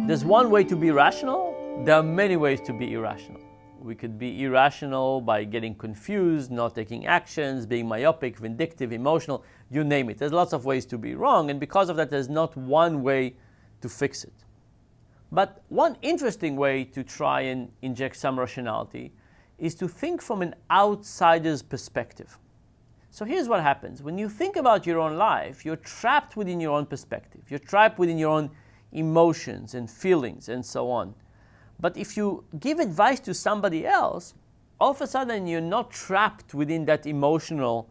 There's one way to be rational. There are many ways to be irrational. We could be irrational by getting confused, not taking actions, being myopic, vindictive, emotional, you name it. There's lots of ways to be wrong, and because of that, there's not one way to fix it. But one interesting way to try and inject some rationality is to think from an outsider's perspective. So here's what happens. When you think about your own life, you're trapped within your own perspective. You're trapped within your own emotions and feelings and so on. But if you give advice to somebody else, all of a sudden you're not trapped within that emotional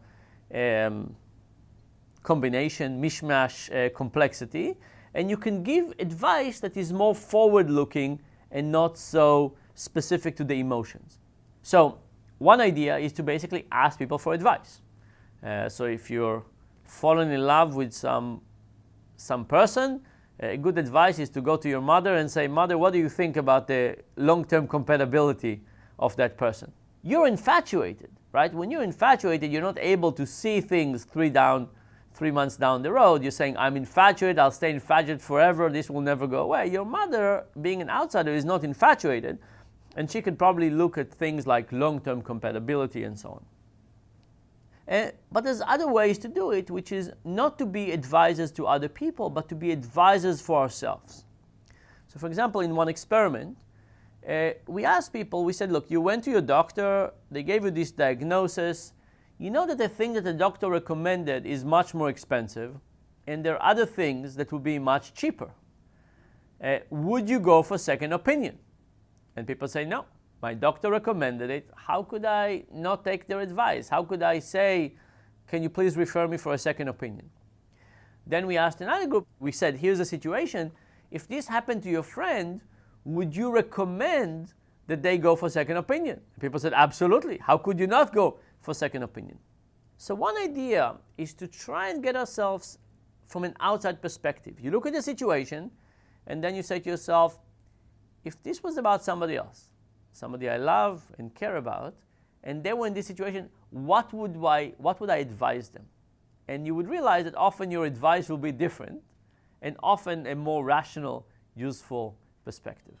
combination, mishmash, complexity, and you can give advice that is more forward-looking and not so specific to the emotions. So one idea is to basically ask people for advice. So if you're falling in love with some person, a good advice is to go to your mother and say, "Mother, what do you think about the long-term compatibility of that person?" You're infatuated, right? When you're infatuated, you're not able to see things 3 months down the road. You're saying, "I'm infatuated, I'll stay infatuated forever, this will never go away." Your mother, being an outsider, is not infatuated, and she could probably look at things like long-term compatibility and so on. But there's other ways to do it, which is not to be advisors to other people, but to be advisors for ourselves. So for example, in one experiment, we asked people, we said, look, you went to your doctor, they gave you this diagnosis, you know that the thing that the doctor recommended is much more expensive, and there are other things that would be much cheaper. Would you go for second opinion? And people say, no. My doctor recommended it. How could I not take their advice? How could I say, can you please refer me for a second opinion? Then we asked another group. We said, here's the situation. If this happened to your friend, would you recommend that they go for second opinion? People said, absolutely. How could you not go for second opinion? So one idea is to try and get ourselves from an outside perspective. You look at the situation, and then you say to yourself, if this was about somebody else, somebody I love and care about, and they were in this situation, what would I advise them? And you would realize that often your advice will be different, and often a more rational, useful perspective.